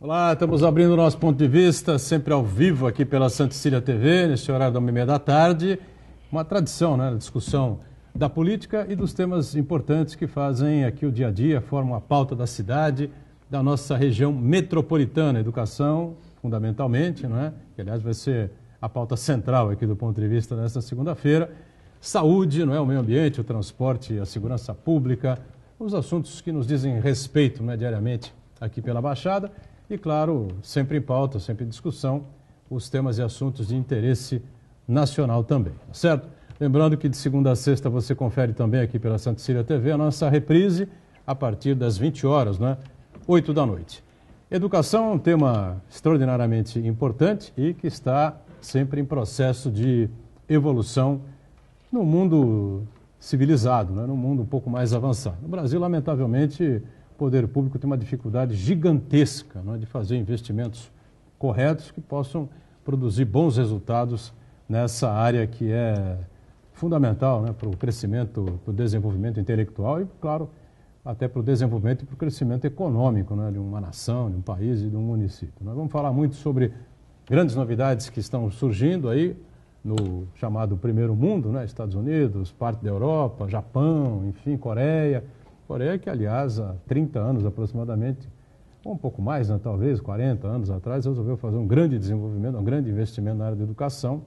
Olá, estamos abrindo o nosso ponto de vista, sempre ao vivo aqui pela Santa Cecília TV, neste horário da 1h30 da tarde. Uma tradição, né? A discussão da política e dos temas importantes que fazem aqui o dia a dia, formam a pauta da cidade, da nossa região metropolitana. Educação, fundamentalmente, não é? Que, aliás, vai ser a pauta central aqui do ponto de vista desta segunda-feira. Saúde, não é? O meio ambiente, o transporte, a segurança pública, os assuntos que nos dizem respeito, né, diariamente aqui pela Baixada. E, claro, sempre em pauta, sempre em discussão, os temas e assuntos de interesse nacional também, certo? Lembrando que de segunda a sexta você confere também aqui pela Santa Cecília TV a nossa reprise a partir das 20 horas, né? 8 da noite. Educação é um tema extraordinariamente importante e que está sempre em processo de evolução no mundo civilizado, né? No mundo um pouco mais avançado. No Brasil, lamentavelmente, o poder público tem uma dificuldade gigantesca, né, de fazer investimentos corretos que possam produzir bons resultados nessa área que é fundamental, né, para o crescimento, para o desenvolvimento intelectual e, claro, até para o desenvolvimento e para o crescimento econômico, né, de uma nação, de um país e de um município. Nós vamos falar muito sobre grandes novidades que estão surgindo aí no chamado primeiro mundo, né, Estados Unidos, parte da Europa, Japão, enfim, Coreia. Coreia que, aliás, há 30 anos aproximadamente, ou um pouco mais, né, talvez 40 anos atrás, resolveu fazer um grande desenvolvimento, um grande investimento na área da educação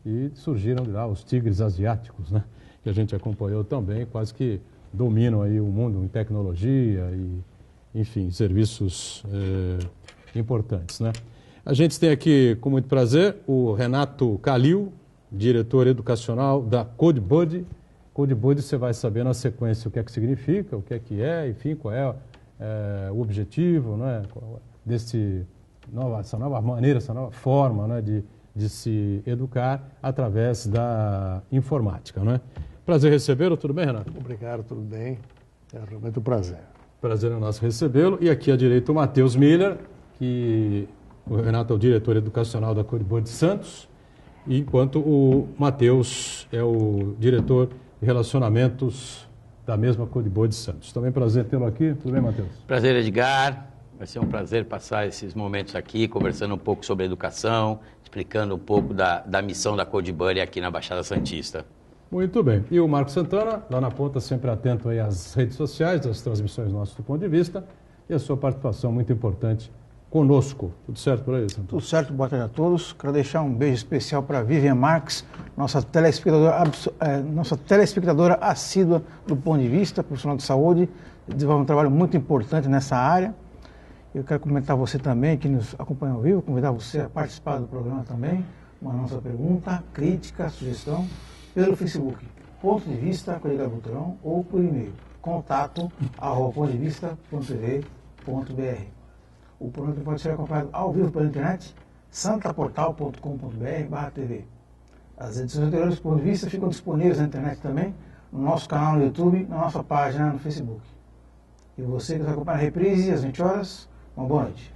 e surgiram lá os tigres asiáticos, né, que a gente acompanhou também, quase que dominam aí o mundo em tecnologia e, enfim, serviços importantes, né. A gente tem aqui, com muito prazer, o Renato Calil, diretor educacional da CodeBuddy. CodeBuddy você vai saber na sequência o que é que significa, o que é, enfim, qual é o objetivo, né, essa nova maneira, essa nova forma, né, de se educar através da informática, né? Prazer recebê-lo, tudo bem, Renato? Obrigado, tudo bem. É realmente um prazer. Prazer é nosso recebê-lo. E aqui à direita o Matheus Miller, que o Renato é o diretor educacional da CodeBuddy Santos, enquanto o Matheus é o diretor de relacionamentos da mesma CodeBuddy Santos. Também prazer tê-lo aqui. Tudo bem, Matheus? Prazer, Edgar. Vai ser um prazer passar esses momentos aqui, conversando um pouco sobre educação, explicando um pouco da missão da CodeBuddy aqui na Baixada Santista. Muito bem. E o Marco Santana, lá na ponta, sempre atento aí às redes sociais, às transmissões nossas do ponto de vista, e a sua participação muito importante conosco. Tudo certo por aí, Santana? Tudo certo, boa tarde a todos. Quero deixar um beijo especial para Vivian Marques, nossa telespectadora assídua do ponto de vista, profissional de saúde, desenvolve um trabalho muito importante nessa área. Eu quero comentar você também, que nos acompanha ao vivo, convidar você a participar do programa também, mandar nossa pergunta, crítica, sugestão, pelo Facebook, Ponto de Vista com Edgar Butrão, ou por e-mail, contato@pontodevista.tv.br. O programa pode ser acompanhado ao vivo pela internet, santaportal.com.br/tv. As edições anteriores do Ponto de Vista ficam disponíveis na internet também, no nosso canal no YouTube, na nossa página no Facebook. E você que nos acompanha na reprise, às 20 horas, uma boa noite.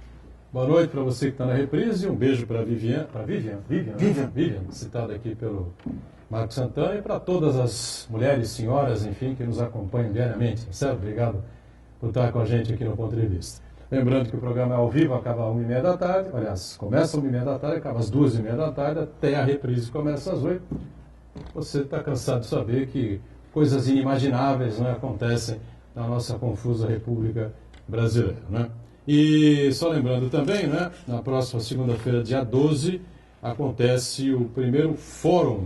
Boa noite para você que está na reprise, um beijo para Vivian, citada aqui pelo Marco Santana, e para todas as mulheres, senhoras, enfim, que nos acompanham diariamente, certo? Obrigado por estar com a gente aqui no Ponto de Vista. Lembrando que o programa é ao vivo, acaba às 1h30 da tarde, aliás, começa às 1h30 da tarde, acaba às 2h30 da tarde, até a reprise começa às 8h. Você está cansado de saber que coisas inimagináveis, né, acontecem na nossa confusa República Brasileira, né? E só lembrando também, né, na próxima segunda-feira, dia 12, acontece o primeiro Fórum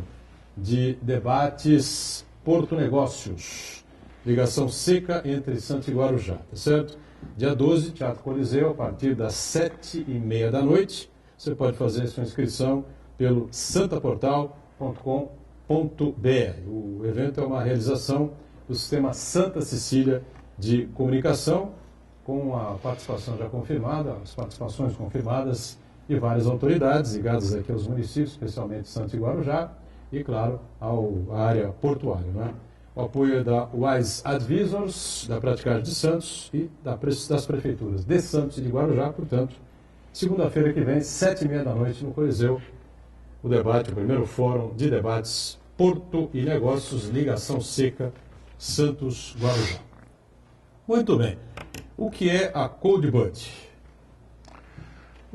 de Debates Porto Negócios, ligação seca entre Santos e Guarujá, tá certo? Dia 12, Teatro Coliseu, a partir das 7h30 da noite. Você pode fazer sua inscrição pelo santaportal.com.br. O evento é uma realização do Sistema Santa Cecília de Comunicação, com a participação já confirmada, as participações confirmadas de várias autoridades ligadas aqui aos municípios, especialmente Santos e Guarujá, e, claro, à área portuária, né? O apoio é da Wise Advisors, da Praticagem de Santos e das prefeituras de Santos e de Guarujá. Portanto, segunda-feira que vem, 7h30 da noite, no Coliseu, o debate, o primeiro Fórum de Debates Porto e Negócios, Ligação Seca, Santos-Guarujá. Muito bem. O que é a CodeBuddy?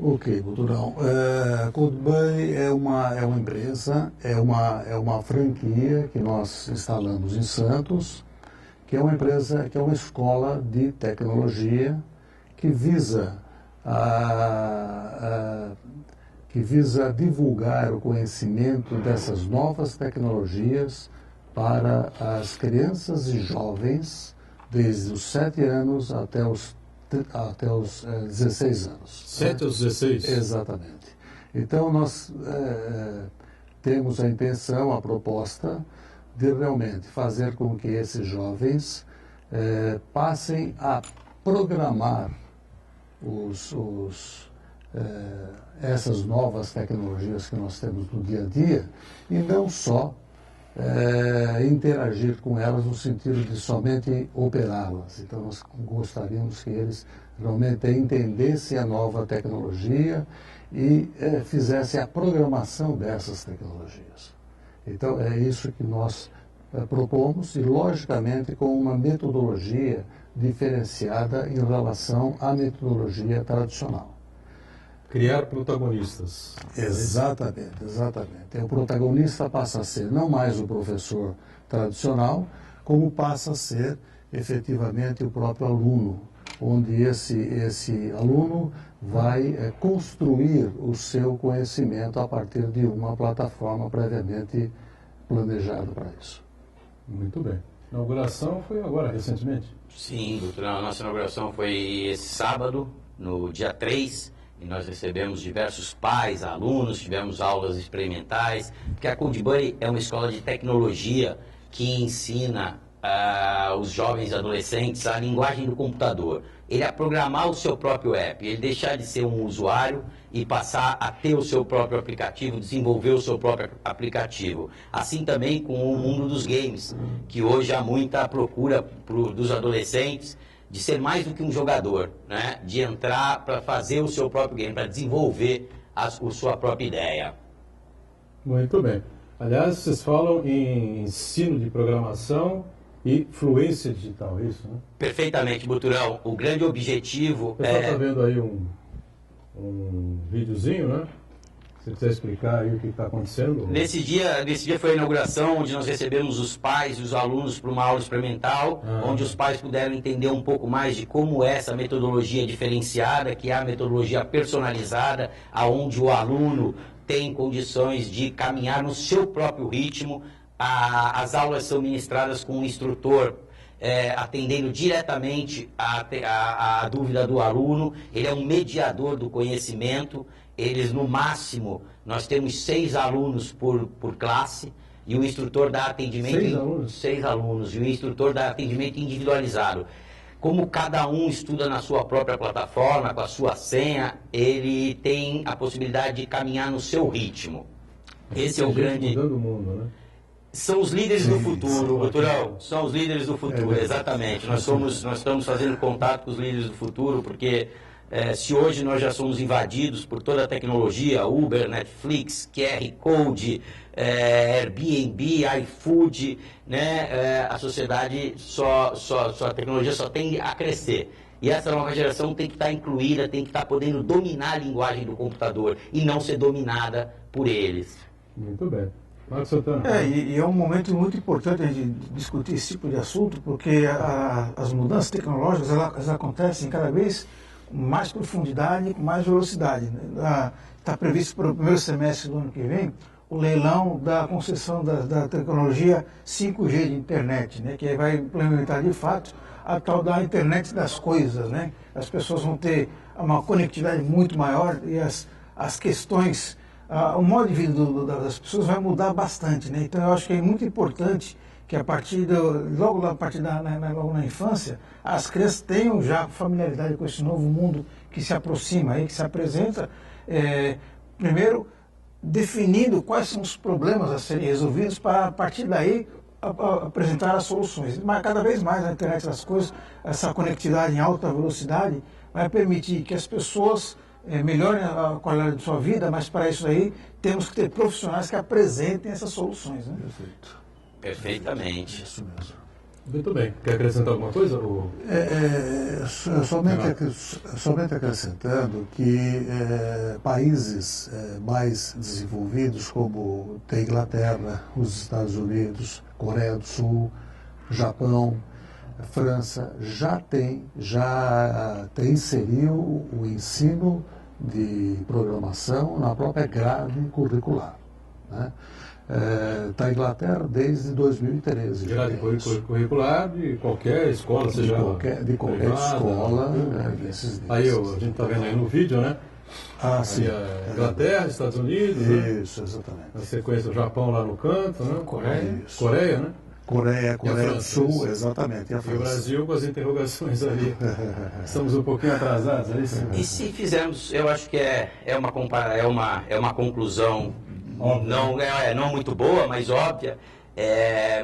Ok, Buturão. CodeBuddy é uma empresa, é uma franquia que nós instalamos em Santos, que é uma empresa, que é uma escola de tecnologia que visa divulgar o conhecimento dessas novas tecnologias para as crianças e jovens desde os 7 anos até os 16 anos. 7 aos 16? Exatamente. Então, nós temos a intenção, a proposta, de realmente fazer com que esses jovens passem a programar essas novas tecnologias que nós temos no dia a dia e não só interagir com elas no sentido de somente operá-las. Então, nós gostaríamos que eles realmente entendessem a nova tecnologia e fizessem a programação dessas tecnologias. Então, é isso que nós propomos e, logicamente, com uma metodologia diferenciada em relação à metodologia tradicional. Criar protagonistas. Exatamente, exatamente. O protagonista passa a ser não mais o professor tradicional, como passa a ser efetivamente o próprio aluno, onde esse aluno vai construir o seu conhecimento a partir de uma plataforma previamente planejada para isso. Muito bem. A inauguração foi agora, recentemente? Sim, doutor, a nossa inauguração foi esse sábado, no dia 3, e nós recebemos diversos pais, alunos, tivemos aulas experimentais, porque a CodeBuddy é uma escola de tecnologia que ensina os jovens adolescentes a linguagem do computador. Ele a programar o seu próprio app, ele deixar de ser um usuário e passar a ter o seu próprio aplicativo, desenvolver o seu próprio aplicativo. Assim também com o mundo dos games, que hoje há muita procura dos adolescentes de ser mais do que um jogador, né? De entrar para fazer o seu próprio game, para desenvolver a sua própria ideia. Muito bem. Aliás, vocês falam em ensino de programação e fluência digital, é isso, né? Perfeitamente, Buturão. O grande objetivo O pessoal está vendo aí um videozinho, né? Se você quiser explicar aí o que está acontecendo. Nesse dia foi a inauguração, onde nós recebemos os pais e os alunos para uma aula experimental, onde os pais puderam entender um pouco mais de como é essa metodologia diferenciada, que é a metodologia personalizada, aonde o aluno tem condições de caminhar no seu próprio ritmo. As aulas são ministradas com um instrutor atendendo diretamente a dúvida do aluno. Ele é um mediador do conhecimento. Eles, no máximo, nós temos 6 alunos por classe e o instrutor dá atendimento... 6 alunos? 6 alunos, e o instrutor dá atendimento individualizado. Como cada um estuda na sua própria plataforma, com a sua senha, ele tem a possibilidade de caminhar no seu ritmo. Esse é o grande... Mudando o mundo, né? São os líderes do futuro, Buturão. São os líderes do futuro, exatamente. Nós estamos fazendo contato com os líderes do futuro, porque se hoje nós já somos invadidos por toda a tecnologia, Uber, Netflix, QR Code, Airbnb, iFood, né? A sociedade, a tecnologia só tende a crescer. E essa nova geração tem que estar incluída, tem que estar podendo dominar a linguagem do computador e não ser dominada por eles. Muito bem. Marcos Santana. E é um momento muito importante a gente discutir esse tipo de assunto, porque as mudanças tecnológicas elas acontecem cada vez com mais profundidade e com mais velocidade. Está previsto para o primeiro semestre do ano que vem o leilão da concessão da tecnologia 5G de internet, né, que vai implementar de fato a tal da internet das coisas, né? As pessoas vão ter uma conectividade muito maior e as questões... o modo de vida das pessoas vai mudar bastante, né? Então eu acho que é muito importante que logo na infância as crianças tenham já familiaridade com esse novo mundo que se aproxima, que se apresenta, primeiro definindo quais são os problemas a serem resolvidos para a partir daí apresentar as soluções. Mas cada vez mais a internet das coisas, essa conectividade em alta velocidade vai permitir que as pessoas melhorem a qualidade de sua vida, mas para isso aí temos que ter profissionais que apresentem essas soluções, né? Perfeito. Perfeitamente. Isso mesmo. Muito bem. Quer acrescentar alguma coisa? Ou... Somente acrescentando que países mais desenvolvidos, como a Inglaterra, os Estados Unidos, Coreia do Sul, Japão, França, já inseriu o ensino de programação na própria grade curricular, né? Da Inglaterra desde 2013. Grade curricular de qualquer escola, seja de qualquer escola. Aí a gente está vendo aí no vídeo, né? Sim. Inglaterra, Estados Unidos. Isso, exatamente. Na sequência o Japão lá no canto, né? Coreia, né? Coreia do Sul, exatamente. E o Brasil com as interrogações ali. Estamos um pouquinho atrasados, é isso? E se fizermos, eu acho que é uma conclusão não muito boa, mas óbvia.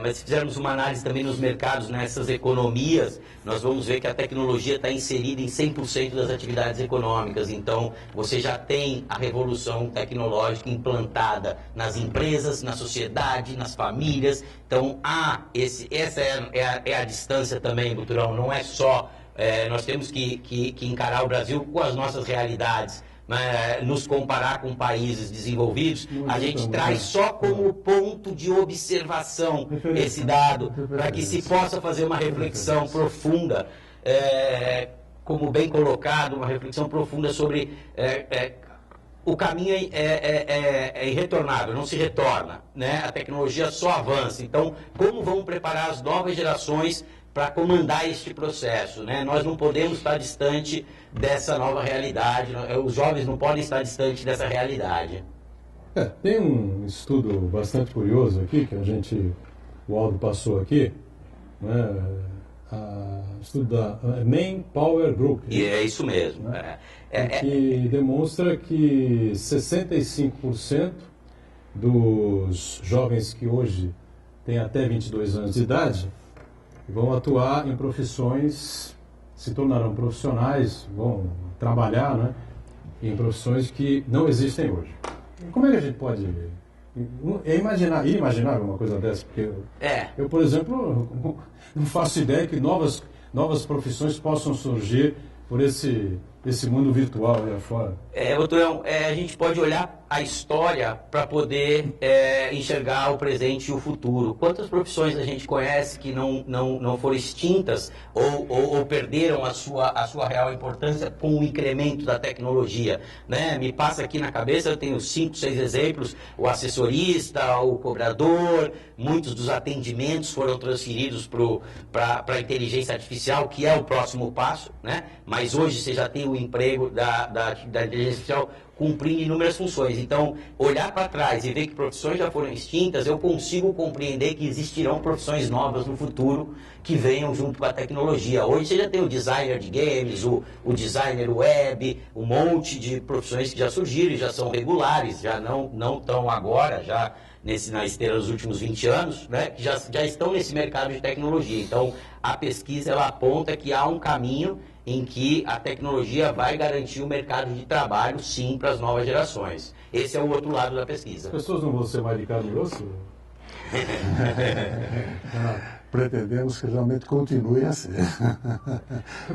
Mas se fizermos uma análise também nos mercados, nessas economias, nós vamos ver que a tecnologia está inserida em 100% das atividades econômicas. Então, você já tem a revolução tecnológica implantada nas empresas, na sociedade, nas famílias. Então, essa é a distância também, Buturão. Não é só... nós temos que encarar o Brasil com as nossas realidades. Nos comparar com países desenvolvidos, a gente traz só como ponto de observação esse dado, para que se possa fazer uma reflexão profunda, como bem colocado, uma reflexão profunda sobre o caminho é irretornável, não se retorna, né? A tecnologia só avança. Então, como vamos preparar as novas gerações para comandar este processo, né? Nós não podemos estar distante dessa nova realidade, os jovens não podem estar distante dessa realidade. Tem um estudo bastante curioso aqui, que o Aldo passou aqui, né? Estudo da Manpower Group. E é isso mesmo. Né? Que demonstra que 65% dos jovens que hoje têm até 22 anos de idade vão atuar em profissões, se tornarão profissionais, vão trabalhar, né, em profissões que não existem hoje. Como é que a gente pode imaginar uma coisa dessa? Porque eu, por exemplo, não faço ideia que novas profissões possam surgir por esse mundo virtual aí afora. Doutorão, a gente pode olhar a história para poder enxergar o presente e o futuro. Quantas profissões a gente conhece que não foram extintas ou perderam a sua real importância com o incremento da tecnologia, né? Me passa aqui na cabeça, eu tenho 5, 6 exemplos: o assessorista, o cobrador, muitos dos atendimentos foram transferidos para a inteligência artificial, que é o próximo passo, né? Mas hoje você já tem o emprego da inteligência artificial cumprindo inúmeras funções. Então, olhar para trás e ver que profissões já foram extintas, eu consigo compreender que existirão profissões novas no futuro que venham junto com a tecnologia. Hoje você já tem o designer de games, o designer web, um monte de profissões que já surgiram e já são regulares, já não estão agora, já na esteira dos últimos 20 anos, né, que já estão nesse mercado de tecnologia. Então, a pesquisa ela aponta que há um caminho em que a tecnologia vai garantir o mercado de trabalho, sim, para as novas gerações. Esse é o outro lado da pesquisa. As pessoas não vão ser mais de carne e osso? Pretendemos que realmente continue a ser.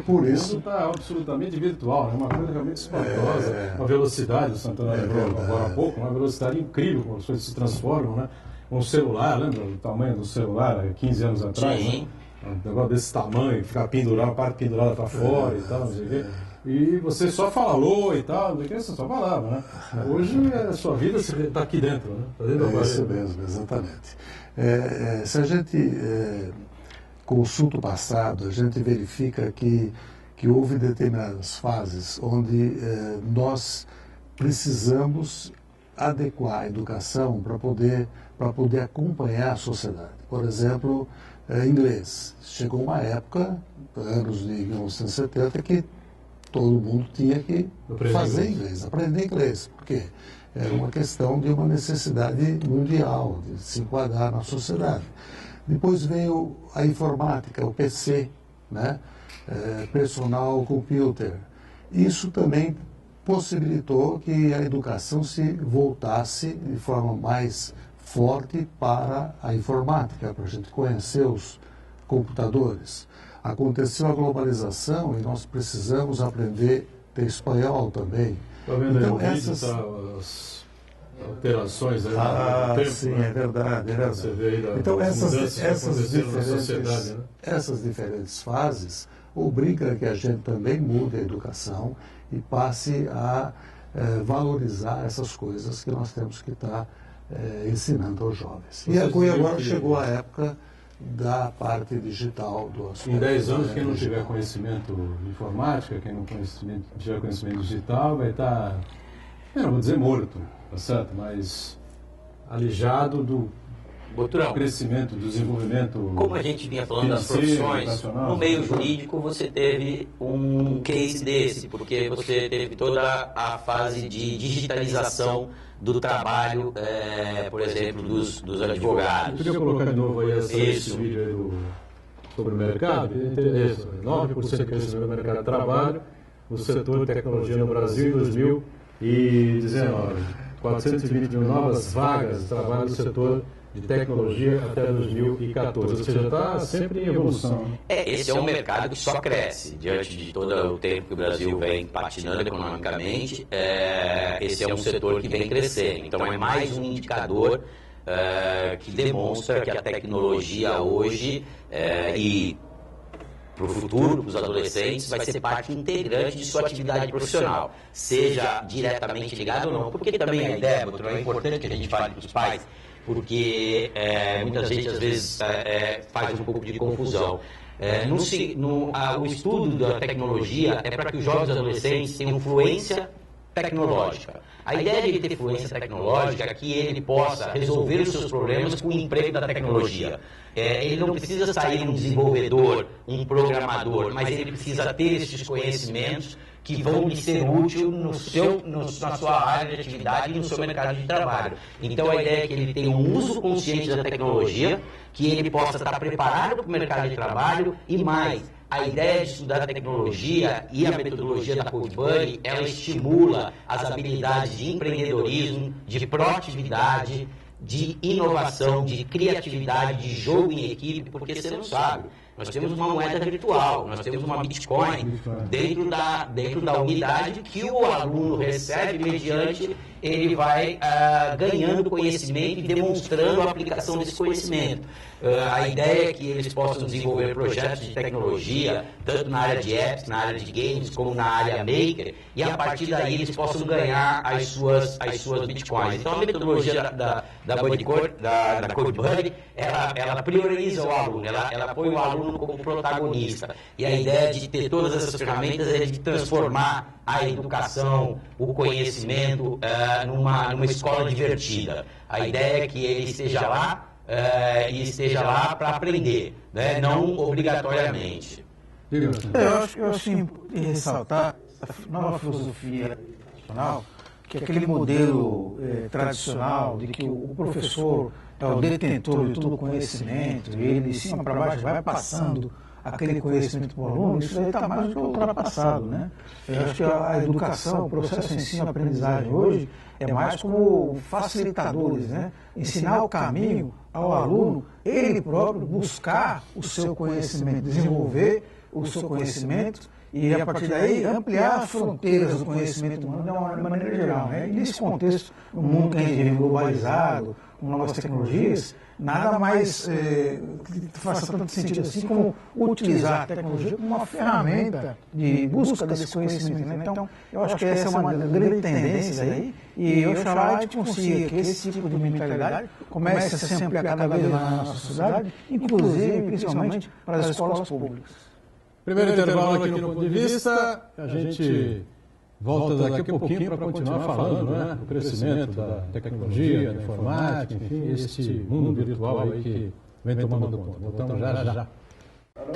Por isso está absolutamente virtual, né? Uma coisa realmente espantosa. Uma velocidade, o Santana lembrou agora há pouco, uma velocidade incrível, como as coisas se transformam, né? Um celular, lembra o tamanho do celular há 15 anos atrás? Sim. Né? Um negócio desse tamanho, ficar pendurado, a parte pendurada para fora e tal, não sei o quê. E você só falou e tal, não sei o quê, você só falava, né? Hoje a sua vida está aqui dentro, né? Tá dentro é isso mesmo, exatamente. Se a gente consulta o passado, a gente verifica que houve determinadas fases onde nós precisamos adequar a educação para poder acompanhar a sociedade. Por exemplo, inglês. Chegou uma época, anos de 1970, que todo mundo tinha que fazer inglês, aprender inglês. Por quê? Era uma questão de uma necessidade mundial, de se enquadrar na sociedade. Depois veio a informática, o PC, né? Personal computer. Isso também possibilitou que a educação se voltasse de forma mais forte para a informática, para a gente conhecer computadores. Aconteceu a globalização e nós precisamos aprender a ter espanhol também. Estou vendo Então, aí as alterações aí no tempo, sim, né? é verdade. É verdade. Você vê aí Então, das mudanças que aconteceram na diferentes, sociedade, né? essas diferentes fases obrigam que a gente também mude a educação e passe a valorizar essas coisas que nós temos que estar ensinando aos jovens. E agora chegou a época da parte digital do aspecto. Em 10 anos, quem não tiver conhecimento de informática, quem não tiver conhecimento digital, vai estar, eu não vou dizer morto, tá certo? Mas alijado do crescimento, do desenvolvimento. Como a gente vinha falando das profissões, no meio jurídico você teve um case desse, porque você teve toda a fase de digitalização do trabalho, por exemplo, dos advogados. Eu queria colocar de novo aí esse vídeo aí sobre o mercado. 9% de crescimento do mercado de trabalho no setor de tecnologia no Brasil em 2019. 420 mil novas vagas de trabalho no setor de tecnologia até 2014, ou seja, está sempre em evolução. Esse é um mercado que só cresce diante de todo o tempo que o Brasil vem patinando economicamente. Esse é um setor que vem crescendo. Então é mais um indicador que demonstra que a tecnologia hoje e para o futuro, para os adolescentes, vai ser parte integrante de sua atividade profissional, seja diretamente ligado ou não, porque também a ideia, é importante que a gente fale para os pais, porque muita gente às vezes faz um pouco de confusão. O estudo da tecnologia é para que os jovens adolescentes tenham fluência tecnológica. A ideia de ele ter fluência tecnológica é que ele possa resolver os seus problemas com o emprego da tecnologia. Ele não precisa sair um desenvolvedor, um programador, mas ele precisa ter esses conhecimentos que vão lhe ser úteis na sua área de atividade e no seu mercado de trabalho. Então a ideia é que ele tenha um uso consciente da tecnologia, que ele possa estar preparado para o mercado de trabalho e mais. A ideia de estudar a tecnologia e a metodologia da Code Buddy, ela estimula as habilidades de empreendedorismo, de proatividade, de inovação, de criatividade, de jogo em equipe, porque você não sabe. Nós temos uma moeda virtual, nós temos uma Bitcoin dentro da unidade que o aluno recebe mediante ele vai ganhando conhecimento e demonstrando a aplicação desse conhecimento. A ideia é que eles possam desenvolver projetos de tecnologia, tanto na área de apps, na área de games, como na área maker, e a partir daí eles possam ganhar as suas bitcoins. Então a metodologia da Code Buddy, ela prioriza o aluno, ela põe o aluno como protagonista. E a ideia de ter todas essas ferramentas é de transformar a educação, o conhecimento numa escola divertida. A ideia é que ele esteja lá e esteja lá para aprender, né? Não obrigatoriamente. Eu acho importante ressaltar a nova filosofia educacional, que é aquele modelo tradicional de que o professor é o detentor de todo o conhecimento, e ele de cima para baixo vai passando aquele conhecimento para o aluno, isso aí está mais do que ultrapassado, né? Eu acho que a educação, o processo de ensino-aprendizagem hoje é mais como facilitadores, né? Ensinar o caminho ao aluno, ele próprio buscar o seu conhecimento, desenvolver o seu conhecimento e, a partir daí, ampliar as fronteiras do conhecimento humano de uma maneira geral, né? E nesse contexto, no mundo que a gente vive globalizado, com novas tecnologias, nada mais que faça tanto sentido assim como utilizar a tecnologia como uma ferramenta de busca desse conhecimento, né? Então, eu acho que essa é uma grande tendência aí, e oxalá a gente consiga que esse tipo de mentalidade comece a se ampliar cada vez mais na nossa sociedade, inclusive e principalmente para as escolas públicas. Primeiro intervalo aqui no Ponto de Vista, a gente volta daqui a pouquinho para continuar falando, né, do crescimento da tecnologia, da informática, enfim, este mundo virtual aí que vem tomando conta. Voltamos já.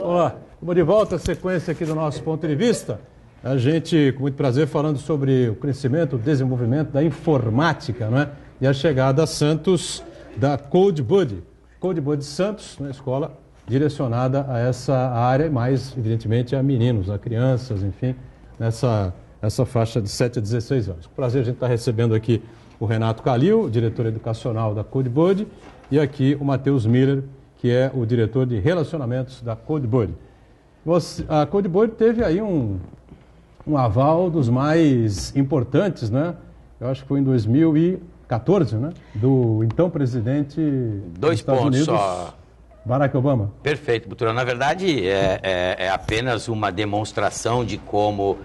Olá, estamos de volta, a sequência aqui do nosso Ponto de Vista. A gente, com muito prazer, falando sobre o crescimento, o desenvolvimento da informática, não é? E a chegada a Santos da Code Buddy. Code Buddy Santos, uma escola direcionada a essa área, mais, evidentemente, a meninos, a crianças, enfim, essa faixa de 7 a 16 anos. Com prazer, a gente está recebendo aqui o Renato Calil, diretor educacional da Code Buddy, e aqui o Matheus Miller, que é o diretor de relacionamentos da CodeBuddy. A CodeBuddy teve aí um aval dos mais importantes, né? Eu acho que foi em 2014, né? Do então presidente dos Estados Unidos, só. Barack Obama. Perfeito, Buturão. Na verdade, é apenas uma demonstração de como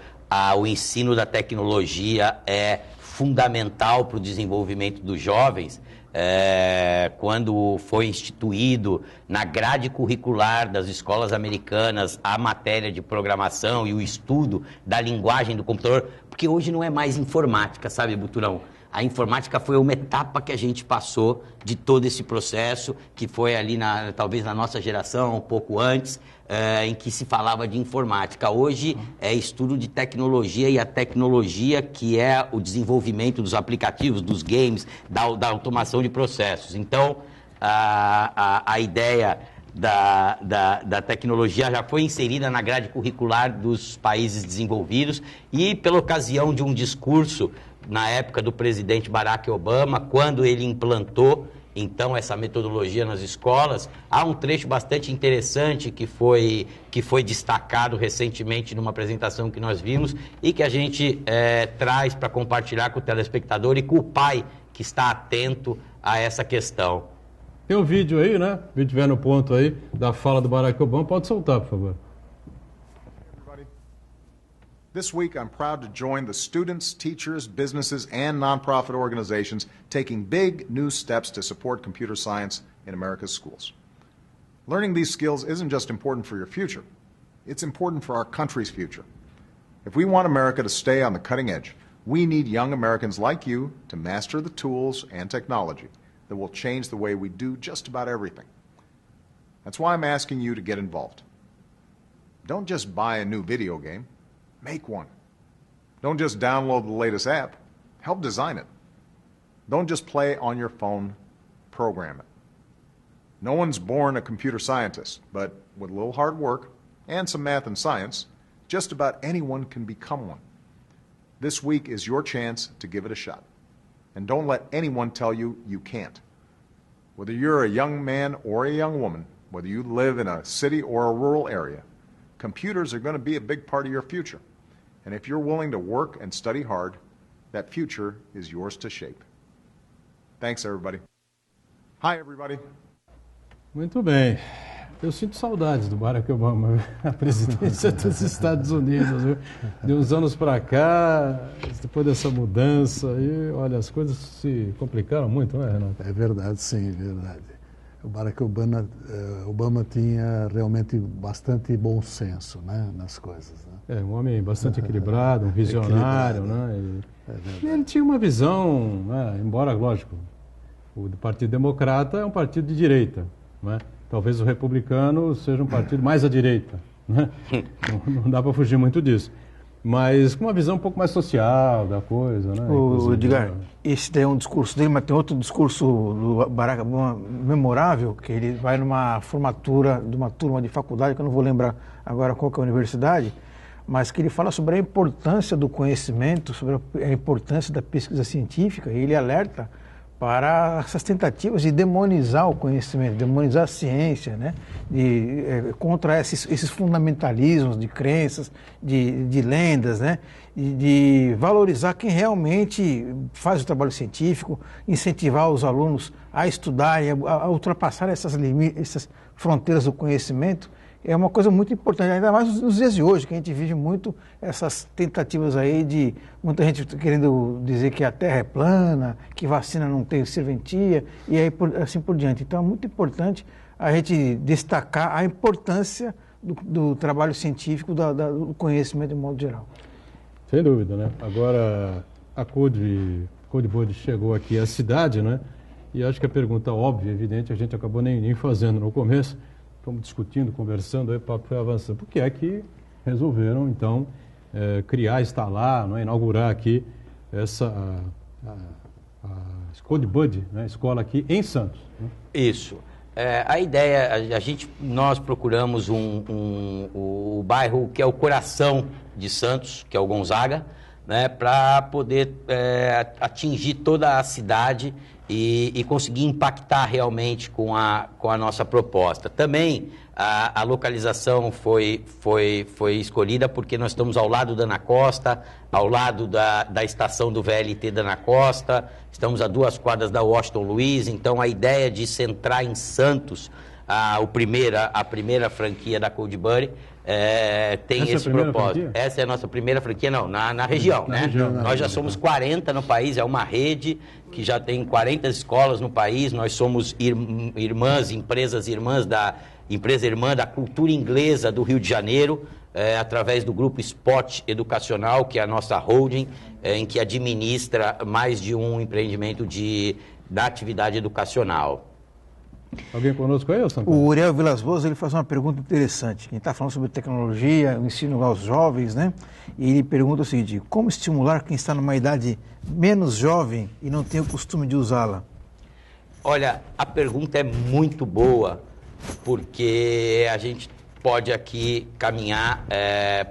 o ensino da tecnologia é fundamental para o desenvolvimento dos jovens. Quando foi instituído na grade curricular das escolas americanas a matéria de programação e o estudo da linguagem do computador, porque hoje não é mais informática, sabe, Buturão? A informática foi uma etapa que a gente passou de todo esse processo, que foi ali, talvez na nossa geração, um pouco antes, em que se falava de informática. Hoje é estudo de tecnologia, e a tecnologia que é o desenvolvimento dos aplicativos, dos games, da automação de processos. Então, a ideia da tecnologia já foi inserida na grade curricular dos países desenvolvidos, e pela ocasião de um discurso na época do presidente Barack Obama, quando ele implantou então essa metodologia nas escolas, há um trecho bastante interessante que foi destacado recentemente numa apresentação que nós vimos e que a gente traz para compartilhar com o telespectador e com o pai que está atento a essa questão. Tem um vídeo aí, né? O vídeo vier no ponto aí da fala do Barack Obama. Pode soltar, por favor. This week, I'm proud to join the students, teachers, businesses, and nonprofit organizations taking big new steps to support computer science in America's schools. Learning these skills isn't just important for your future, it's important for our country's future. If we want America to stay on the cutting edge, we need young Americans like you to master the tools and technology that will change the way we do just about everything. That's why I'm asking you to get involved. Don't just buy a new video game. Make one. Don't just download the latest app. Help design it. Don't just play on your phone. Program it. No one's born a computer scientist, but with a little hard work and some math and science, just about anyone can become one. This week is your chance to give it a shot. And don't let anyone tell you you can't. Whether you're a young man or a young woman, whether you live in a city or a rural area, computers are going to be a big part of your future. And if you're willing to work and study hard, that future is yours to shape. Thanks, everybody. Hi, everybody. Muito bem. Eu sinto saudades do Barack Obama, a presidência dos Estados Unidos. Viu? De uns anos para cá, depois dessa mudança, aí, olha, as coisas se complicaram muito, não é, Renato? É verdade, sim, é verdade. O Barack Obama tinha realmente bastante bom senso, né, nas coisas. Né? Um homem bastante equilibrado, um visionário, né? E ele tinha uma visão, né, embora, lógico, o do Partido Democrata é um partido de direita, né? Talvez o republicano seja um partido mais à direita, né? Não dá para fugir muito disso. Mas com uma visão um pouco mais social da coisa, né? O Edgar, esse daí é um discurso dele, mas tem outro discurso do Barack Obama memorável, que ele vai numa formatura de uma turma de faculdade, que eu não vou lembrar agora qual que é a universidade, mas que ele fala sobre a importância do conhecimento, sobre a importância da pesquisa científica, e ele alerta para essas tentativas de demonizar o conhecimento, demonizar a ciência, né? Contra esses fundamentalismos de crenças, de lendas, né? De valorizar quem realmente faz o trabalho científico, incentivar os alunos a estudarem, a ultrapassar essas fronteiras do conhecimento. É uma coisa muito importante, ainda mais nos dias de hoje, que a gente vive muito essas tentativas aí de muita gente querendo dizer que a Terra é plana, que vacina não tem serventia, e aí assim por diante. Então é muito importante a gente destacar a importância do trabalho científico, do conhecimento de modo geral. Sem dúvida, né? Agora, a CodeBuddy chegou aqui à cidade, né? E acho que a pergunta óbvia, evidente, a gente acabou nem fazendo no começo. Fomos discutindo, conversando, aí o papo foi avançando. Por que é que resolveram, então, criar, instalar, não é, inaugurar aqui essa a CodeBuddy, né, escola aqui em Santos? Né? Isso. A ideia, nós procuramos o bairro que é o coração de Santos, que é o Gonzaga, né, para poder atingir toda a cidade e conseguir impactar realmente com a nossa proposta. Também a localização foi escolhida porque nós estamos ao lado da Ana Costa, ao lado da estação do VLT da Ana Costa, estamos a 2 quadras da Washington Luiz, então a ideia de centrar em Santos a primeira franquia da Cold Buddy tem esse propósito. Franquia? Essa é a nossa primeira franquia, não, na região, né? Nós já somos 40 no país, é uma rede que já tem 40 escolas no país, nós somos empresas irmãs da empresa irmã da cultura inglesa do Rio de Janeiro, através do grupo Spot Educacional, que é a nossa holding, em que administra mais de um empreendimento da atividade educacional. Alguém conosco aí, Santana? O Uriel Vilas Boas, ele faz uma pergunta interessante. A gente está falando sobre tecnologia, o ensino aos jovens, né? E ele pergunta o seguinte: como estimular quem está numa idade menos jovem e não tem o costume de usá-la? Olha, a pergunta é muito boa, porque a gente pode aqui caminhar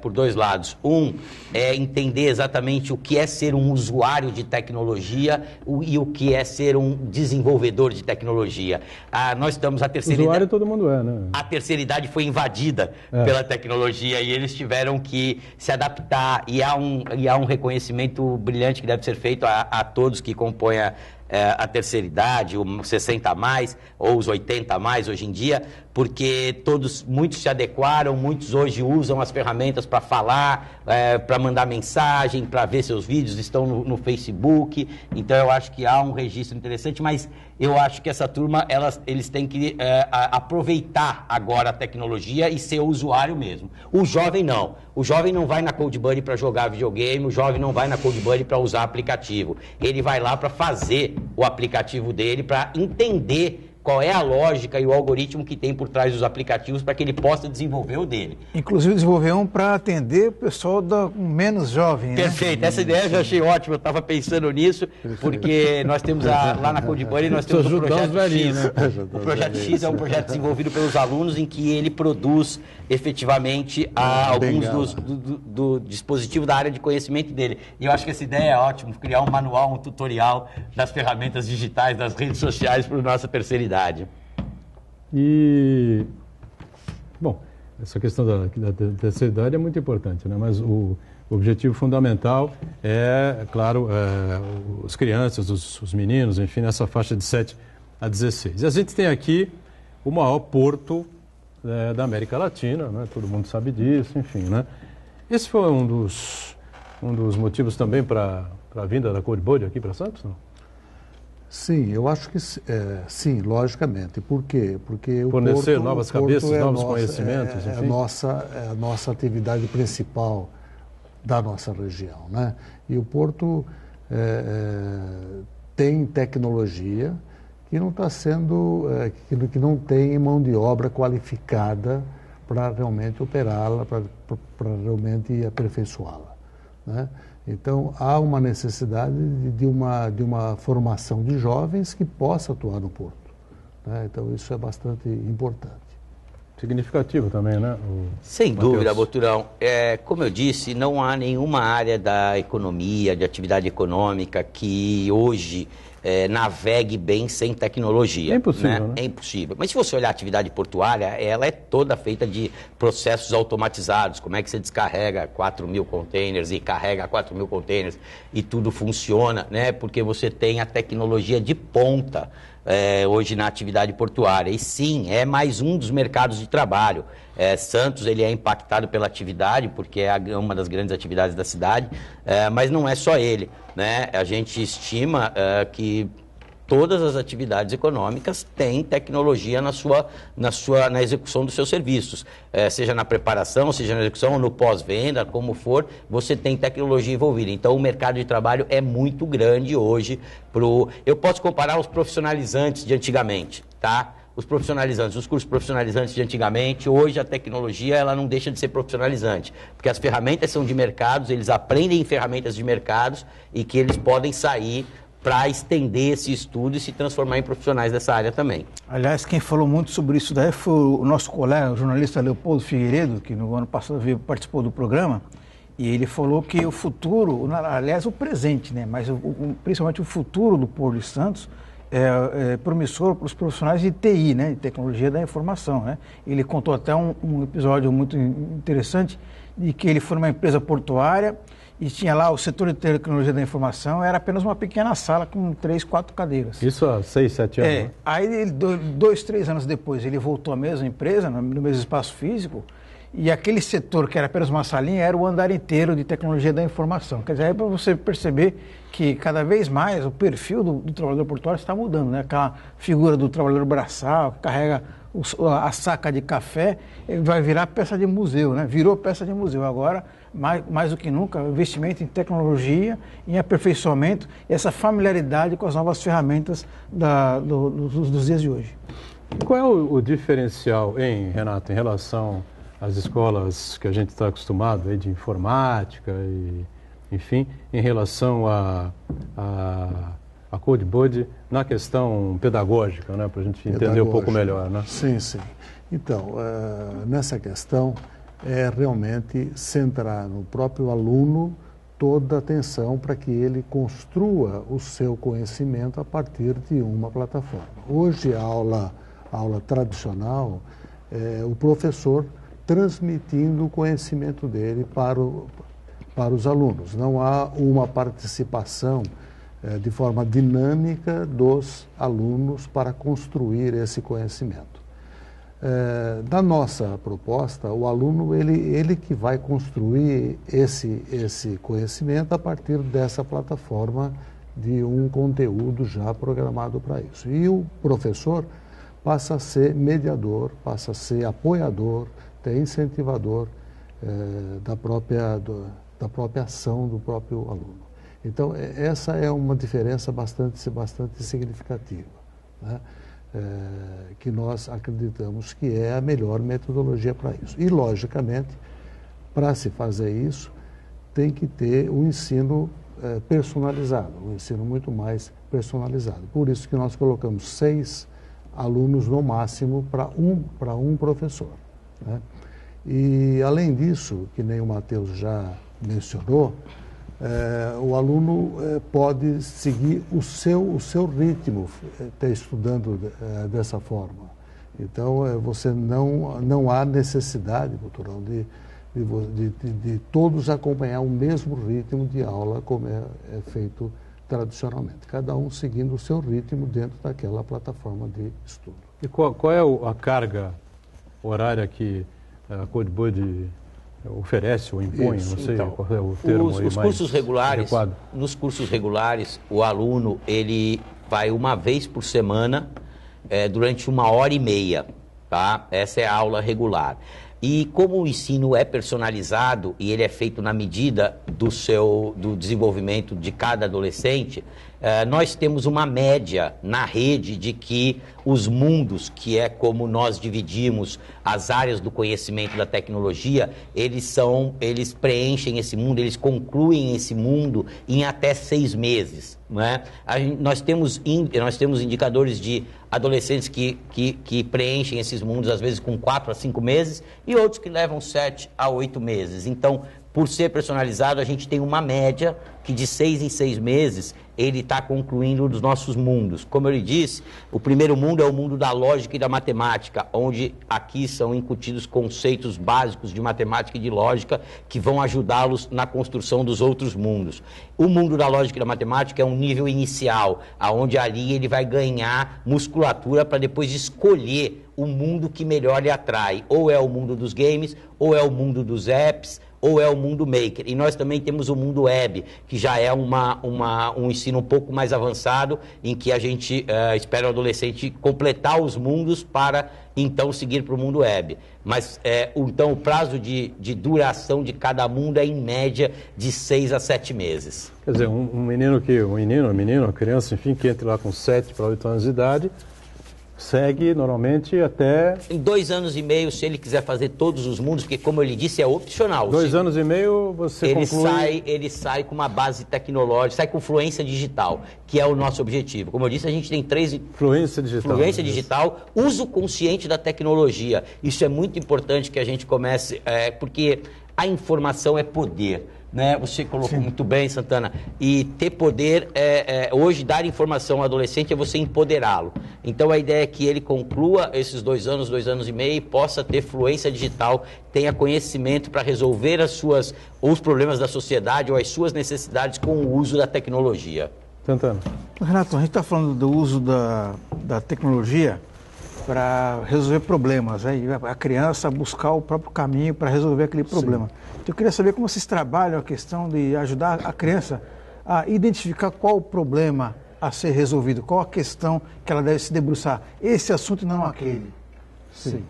por 2 lados. Um é entender exatamente o que é ser um usuário de tecnologia e o que é ser um desenvolvedor de tecnologia. Nós estamos a terceira usuário todo mundo é, né? A terceira idade foi invadida pela tecnologia e eles tiveram que se adaptar, e há um reconhecimento brilhante que deve ser feito a todos que compõem a terceira idade, os 60 a mais, ou os 80 a mais hoje em dia, porque muitos se adequaram, muitos hoje usam as ferramentas para falar, para mandar mensagem, para ver seus vídeos, estão no Facebook, então eu acho que há um registro interessante, mas eu acho que essa turma, eles têm que aproveitar agora a tecnologia e ser usuário mesmo. O jovem não vai na Cold Buddy para jogar videogame, o jovem não vai na Cold Buddy para usar aplicativo, ele vai lá para fazer o aplicativo dele, para entender qual é a lógica e o algoritmo que tem por trás dos aplicativos para que ele possa desenvolver o dele. Inclusive desenvolver um para atender o pessoal menos jovem, né? Perfeito, essa ideia eu já achei ótima, eu estava pensando nisso, porque nós temos lá na Cold Buddy, nós temos o Projeto X. Né? O Projeto X é um projeto desenvolvido pelos alunos em que ele produz efetivamente alguns do dispositivo da área de conhecimento dele. E eu acho que essa ideia é ótima, criar um manual, um tutorial das ferramentas digitais, das redes sociais para a nossa terceira idade. E, bom, essa questão da terceira idade é muito importante, né? Mas o objetivo fundamental é, claro, as crianças, os meninos, enfim, nessa faixa de 7 a 16. E a gente tem aqui o maior porto da América Latina, né? Todo mundo sabe disso, enfim, né? Esse foi um dos motivos também para a vinda da Cold Buddy aqui para Santos, não? Sim, eu acho que sim, logicamente. Por quê? Porque o fornecer porto, novas cabeças, novos conhecimentos, enfim. É a nossa atividade principal da nossa região, né? E o porto tem tecnologia que não está sendo, que não tem mão de obra qualificada para realmente operá-la, para realmente aperfeiçoá-la, né? Então, há uma necessidade de uma formação de jovens que possa atuar no porto, né? Então, isso é bastante importante. Significativo também, né? Sem dúvida, Boturão. Como eu disse, não há nenhuma área da economia, de atividade econômica, que hoje navegue bem sem tecnologia. É impossível, né? É impossível. Mas se você olhar a atividade portuária, ela é toda feita de processos automatizados. Como é que você descarrega 4.000 containers e carrega 4.000 containers e tudo funciona, né? Porque você tem a tecnologia de ponta hoje na atividade portuária. E sim, é mais um dos mercados de trabalho. Santos ele é impactado pela atividade, porque é uma das grandes atividades da cidade, mas não é só ele, né? A gente estima que todas as atividades econômicas têm tecnologia na execução dos seus serviços, seja na preparação, seja na execução, no pós-venda, como for, você tem tecnologia envolvida. Então, o mercado de trabalho é muito grande hoje. Eu posso comparar os profissionalizantes de antigamente, tá? Os cursos profissionalizantes de antigamente, hoje a tecnologia ela não deixa de ser profissionalizante, porque as ferramentas são de mercados, eles aprendem em ferramentas de mercados e que eles podem sair para estender esse estudo e se transformar em profissionais dessa área também. Aliás, quem falou muito sobre isso daí foi o nosso colega, o jornalista Leopoldo Figueiredo, que no ano passado participou do programa, E ele falou que o futuro, aliás, o presente, né? Mas principalmente o futuro do Porto de Santos é promissor para os profissionais de TI, né? De tecnologia da informação, né? Ele contou até um episódio muito interessante de que ele foi numa empresa portuária e tinha lá o setor de tecnologia da informação, era apenas uma pequena sala com 3, 4 cadeiras. Isso há 6, 7 anos? Né? Aí, 2, 3 anos depois, ele voltou à mesma empresa, no mesmo espaço físico, e aquele setor, que era apenas uma salinha, era o andar inteiro de tecnologia da informação. Quer dizer, é para você perceber que cada vez mais o perfil do trabalhador portuário está mudando, né? Aquela figura do trabalhador braçal, que carrega a saca de café, ele vai virar peça de museu, né? Virou peça de museu. Agora, mais do que nunca, investimento em tecnologia, em aperfeiçoamento, e essa familiaridade com as novas ferramentas dos dias de hoje. Qual é o diferencial, Renato, em relação às escolas que a gente está acostumado aí de informática e, enfim, em relação a CodeBuddy na questão pedagógica, né, para a gente entender um pouco melhor, né? Sim, sim. Então, nessa questão é realmente centrar no próprio aluno toda a atenção para que ele construa o seu conhecimento a partir de uma plataforma. Hoje, a aula tradicional, o professor transmitindo o conhecimento dele para os alunos. Não há uma participação de forma dinâmica dos alunos para construir esse conhecimento. Da nossa proposta, o aluno ele que vai construir esse conhecimento a partir dessa plataforma de um conteúdo já programado para isso. E o professor passa a ser mediador, passa a ser apoiador, incentivador da própria ação do próprio aluno. Então, essa é uma diferença bastante significativa, né? Que nós acreditamos que é a melhor metodologia para isso. E, logicamente, para se fazer isso, tem que ter um ensino personalizado, um ensino muito mais personalizado. Por isso que nós colocamos 6 alunos no máximo para um professor, né? E, além disso, que nem o Matheus já mencionou, o aluno pode seguir o seu ritmo, estudando dessa forma. Então, você não há necessidade, doutorão, de todos acompanhar o mesmo ritmo de aula como é feito tradicionalmente. Cada um seguindo o seu ritmo dentro daquela plataforma de estudo. E qual é a carga horária que a CodeBuddy oferece ou impõe? Isso. Não sei então, qual é o termo os mais cursos regulares, adequado. nos cursos regulares, o aluno ele vai uma vez por semana durante 1h30, tá? Essa é a aula regular. E como o ensino é personalizado e ele é feito na medida do desenvolvimento de cada adolescente, nós temos uma média na rede de que os mundos, que é como nós dividimos as áreas do conhecimento da tecnologia, eles preenchem esse mundo, eles concluem esse mundo em até 6 meses. Né? Nós temos indicadores de adolescentes que preenchem esses mundos, às vezes com 4 a 5 meses, e outros que levam 7 a 8 meses. Então, por ser personalizado, a gente tem uma média que de 6 em 6 meses ele está concluindo os nossos mundos. Como eu lhe disse, o primeiro mundo é o mundo da lógica e da matemática, onde aqui são incutidos conceitos básicos de matemática e de lógica que vão ajudá-los na construção dos outros mundos. O mundo da lógica e da matemática é um nível inicial, onde ali ele vai ganhar musculatura para depois escolher o mundo que melhor lhe atrai. Ou é o mundo dos games, ou é o mundo dos apps, ou é o mundo maker. E nós também temos o mundo web, que já é um ensino um pouco mais avançado, em que a gente espera o adolescente completar os mundos para então seguir para o mundo web. Mas então o prazo de duração de cada mundo é em média de 6 a 7 meses. Quer dizer, uma criança, enfim, que entra lá com 7 para 8 anos de idade, segue normalmente até... Em 2 anos e meio, se ele quiser fazer todos os mundos, porque como eu lhe disse, é opcional. 2 anos e meio você conclui... Ele sai com uma base tecnológica, sai com fluência digital, que é o nosso objetivo. Como eu disse, a gente tem 3... Fluência digital. Fluência digital, uso consciente da tecnologia. Isso é muito importante que a gente comece, porque a informação é poder. Né? Você colocou muito bem, Santana, e ter poder, hoje dar informação ao adolescente é você empoderá-lo. Então a ideia é que ele conclua esses 2 anos e meio, e possa ter fluência digital, tenha conhecimento para resolver os problemas da sociedade ou as suas necessidades com o uso da tecnologia. Santana. Renato, a gente está falando do uso da tecnologia para resolver problemas, né? E a criança buscar o próprio caminho para resolver aquele problema. Sim. Então, eu queria saber como vocês trabalham a questão de ajudar a criança a identificar qual o problema a ser resolvido, qual a questão que ela deve se debruçar. Esse assunto e não aquele. Sim.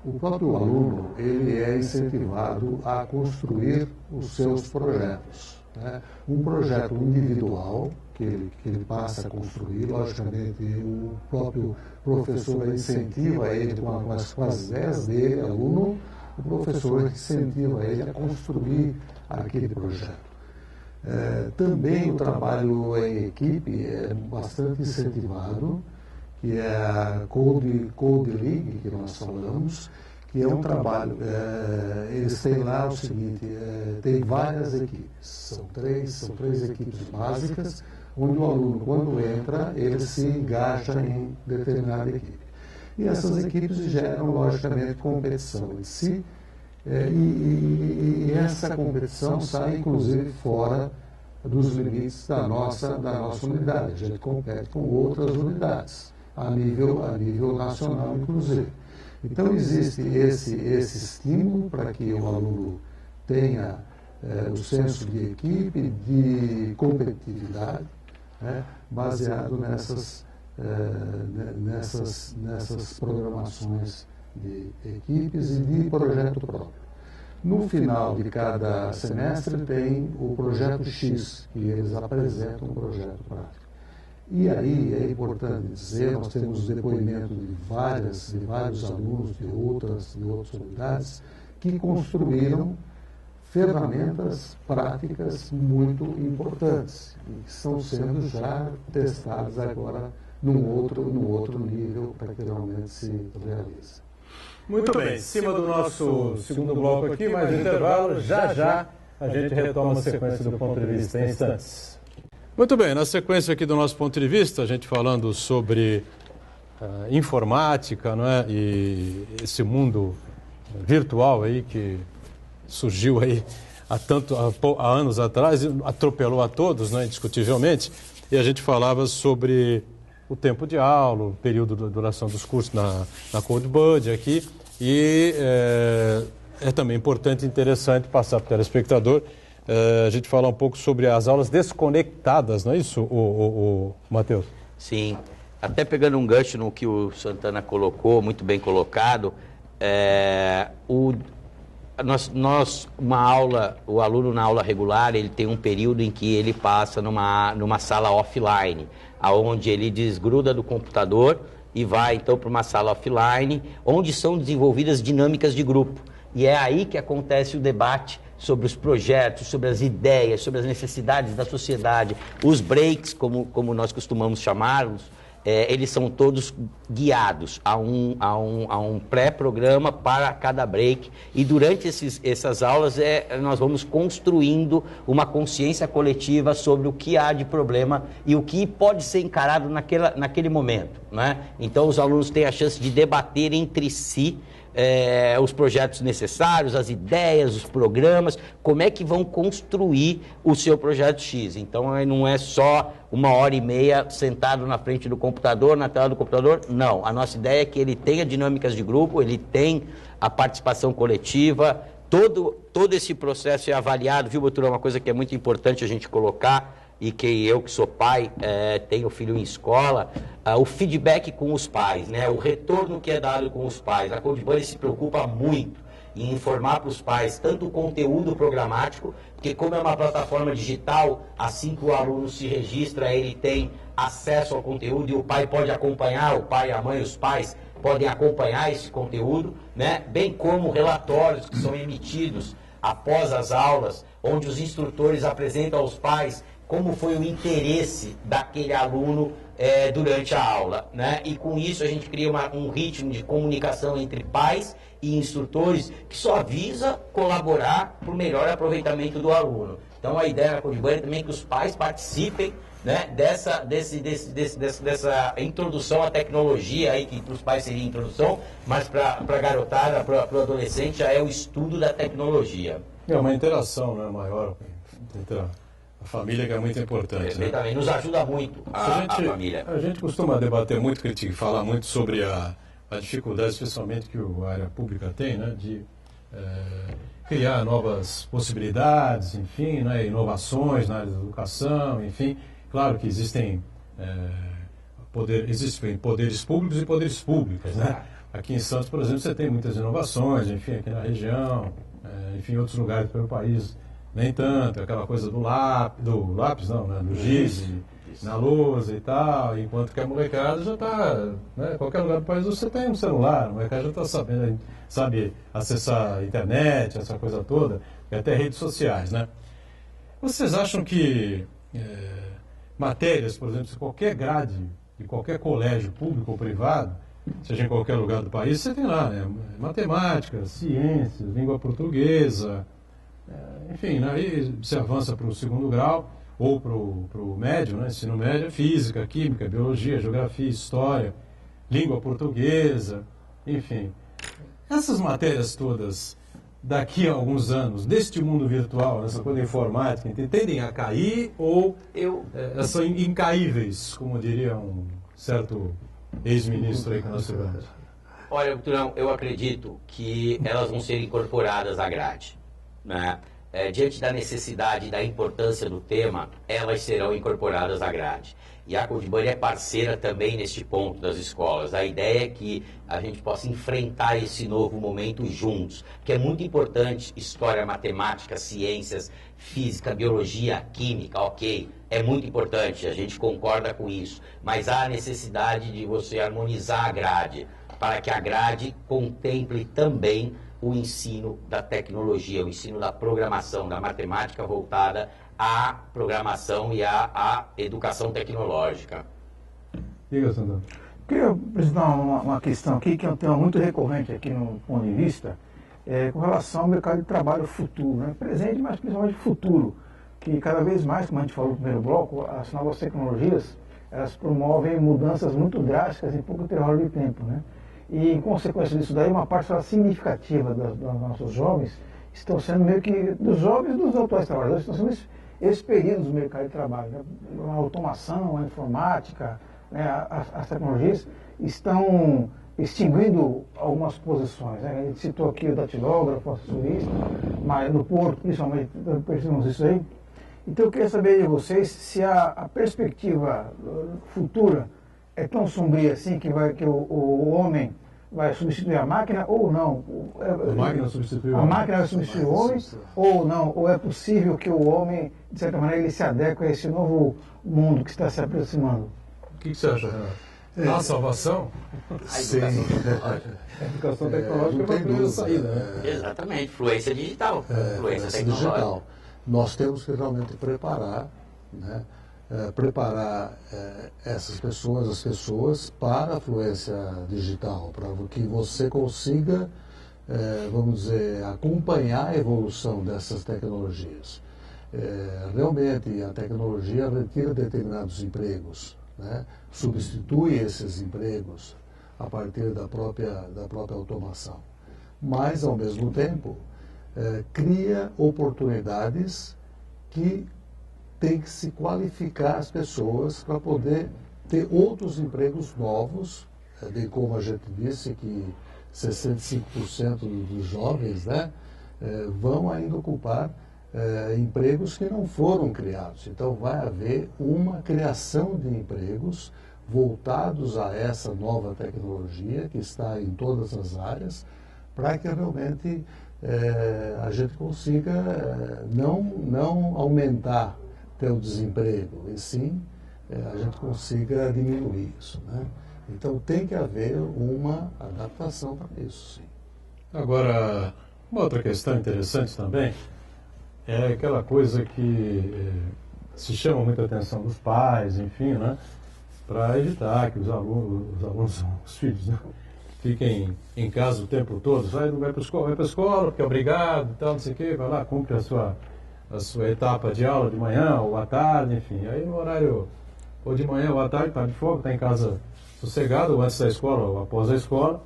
O próprio aluno, ele é incentivado a construir os seus projetos. Né? Um projeto individual que ele passa a construir, logicamente o próprio professor incentiva ele com as ideias dele, aluno, o professor incentiva ele a construir aquele projeto. Também o trabalho em equipe é bastante incentivado, que é a Code League, que nós falamos, que é um trabalho, eles têm lá o seguinte, tem várias equipes, são três equipes básicas, onde o aluno, quando entra, ele se engaja em determinada equipe. E essas equipes geram, logicamente, competição em si, e essa competição sai, inclusive, fora dos limites da nossa unidade. A gente compete com outras unidades, a nível nacional, inclusive. Então, existe esse estímulo para que o aluno tenha o senso de equipe, de competitividade, baseado nessas programações de equipes e de projeto próprio. No final de cada semestre tem o projeto X, que eles apresentam um projeto prático. E aí é importante dizer, nós temos depoimento de vários alunos de outras unidades que construíram ferramentas práticas muito importantes e que estão sendo já testadas agora num outro nível para que realmente se realize. Muito bem, em cima do nosso segundo bloco aqui, mais um intervalo, já a gente retoma a sequência do ponto de vista em instantes. Muito bem, na sequência aqui do nosso ponto de vista, a gente falando sobre informática, não é? E esse mundo virtual aí que surgiu aí há anos atrás, atropelou a todos, né, indiscutivelmente, e a gente falava sobre o tempo de aula, o período de duração dos cursos na CodeBuddy aqui, e é também importante e interessante passar para o telespectador a gente falar um pouco sobre as aulas desconectadas, não é isso, o Matheus? Sim, até pegando um gancho no que o Santana colocou, muito bem colocado, o aluno na aula regular, ele tem um período em que ele passa numa sala offline, onde ele desgruda do computador e vai então para uma sala offline, onde são desenvolvidas dinâmicas de grupo. E é aí que acontece o debate sobre os projetos, sobre as ideias, sobre as necessidades da sociedade. Os breaks, como nós costumamos chamá-los, eles são todos guiados a um pré-programa para cada break, e durante essas aulas nós vamos construindo uma consciência coletiva sobre o que há de problema e o que pode ser encarado naquele momento, né? Então os alunos têm a chance de debater entre si os projetos necessários, as ideias, os programas, como é que vão construir o seu projeto X. Então, não é só 1h30 sentado na frente do computador, na tela do computador, não. A nossa ideia é que ele tenha dinâmicas de grupo, ele tem a participação coletiva, todo esse processo é avaliado, viu, Botura? Uma coisa que é muito importante a gente colocar, e que eu, que sou pai, tenho filho em escola, o feedback com os pais, né? O retorno que é dado com os pais. A CodeBuddy se preocupa muito em informar para os pais tanto o conteúdo programático, porque como é uma plataforma digital, assim que o aluno se registra, ele tem acesso ao conteúdo e o pai pode acompanhar, o pai, a mãe, os pais podem acompanhar esse conteúdo, né? Bem como relatórios que são emitidos após as aulas, onde os instrutores apresentam aos pais como foi o interesse daquele aluno durante a aula, né? E com isso a gente cria um ritmo de comunicação entre pais e instrutores que só visa colaborar para o melhor aproveitamento do aluno. Então a ideia na Codibuddy também é que os pais participem, né, dessa introdução à tecnologia, aí, que para os pais seria introdução, mas para a garotada, para o adolescente, já é o estudo da tecnologia. É uma interação, né, maior entre a família, que é muito importante. Né? Nos ajuda muito a família. A gente costuma debater muito, criticar, falar muito sobre a dificuldade, especialmente que a área pública tem, né, de criar novas possibilidades, enfim, né, inovações na área da educação, enfim. Claro que existem poderes públicos e poderes públicos, né? Aqui em Santos, por exemplo, você tem muitas inovações, enfim, aqui na região, enfim, em outros lugares pelo país, nem tanto, aquela coisa do lápis não, né? Do giz, na lousa e tal, enquanto que a molecada já está, né? Qualquer lugar do país você tem um celular, a molecada já está sabendo, sabe acessar a internet, essa coisa toda, e até redes sociais, né? Vocês acham que matérias, por exemplo, se qualquer grade de qualquer colégio público ou privado, seja em qualquer lugar do país, você tem lá, né? Matemática, ciências, língua portuguesa, enfim, aí você avança para o segundo grau ou para o médio, né? Ensino médio, física, química, biologia, geografia, história, língua portuguesa, enfim. Essas matérias todas, daqui a alguns anos, neste mundo virtual, nessa coisa informática, tendem a cair ou são incaíveis, como diria um certo ex-ministro aí que nós tivemos? Olha, Turão, eu acredito que elas vão ser incorporadas à grade, né? Diante da necessidade e da importância do tema, elas serão incorporadas à grade. E a Codibuddy é parceira também neste ponto das escolas. A ideia é que a gente possa enfrentar esse novo momento juntos, que é muito importante, história, matemática, ciências, física, biologia, química, ok, é muito importante, a gente concorda com isso, mas há a necessidade de você harmonizar a grade, para que a grade contemple também o ensino da tecnologia, o ensino da programação, da matemática voltada à programação e à educação tecnológica. Diga, Sandro. Queria apresentar uma questão aqui, que é um tema muito recorrente aqui no ponto de vista, com relação ao mercado de trabalho futuro, né? Presente, mas principalmente futuro, que cada vez mais, como a gente falou no primeiro bloco, as novas tecnologias, elas promovem mudanças muito drásticas em pouco intervalo de tempo, né? E, em consequência disso daí, uma parcela significativa dos nossos jovens estão sendo meio que, dos jovens e dos atuais trabalhadores, estão sendo expelidos do mercado de trabalho, né? A automação, a informática, né? As tecnologias estão extinguindo algumas posições, né? A gente citou aqui o datilógrafo, o assurista, mas no Porto, principalmente, percebemos isso aí. Então, eu queria saber de vocês se a perspectiva futura é tão sombria assim que o homem vai substituir a máquina ou não? A máquina substitui o homem. homem. A máquina vai substituir o homem ou não? Ou é possível que o homem, de certa maneira, ele se adeque a esse novo mundo que está se aproximando? O que você acha, Renato? A salvação? Sim. A educação tecnológica não é uma tem primeira dúvida. saída, né? Exatamente, fluência digital. Fluência tecnológica. Digital. Nós temos que realmente preparar, né? Essas pessoas, as pessoas, para a fluência digital, para que você consiga, vamos dizer, acompanhar a evolução dessas tecnologias. Realmente, a tecnologia retira determinados empregos, né? Substitui esses empregos a partir da própria automação. Mas, ao mesmo tempo, cria oportunidades que tem que se qualificar as pessoas para poder ter outros empregos novos, bem como a gente disse que 65% dos jovens, né, vão ainda ocupar empregos que não foram criados. Então vai haver uma criação de empregos voltados a essa nova tecnologia que está em todas as áreas, para que realmente a gente consiga não aumentar o desemprego, e sim a gente consiga diminuir isso, né? Então tem que haver uma adaptação para isso, sim. Agora, uma outra questão interessante também é aquela coisa que se chama muita atenção dos pais, enfim, né? Para evitar que os alunos, os filhos, né, fiquem em casa o tempo todo. Não vai para a escola, porque é obrigado e tal, não sei o quê, vai lá, cumpre a sua etapa de aula de manhã ou à tarde, enfim. Aí no horário, ou de manhã ou à tarde, está de folga, está em casa sossegado, ou antes da escola ou após a escola,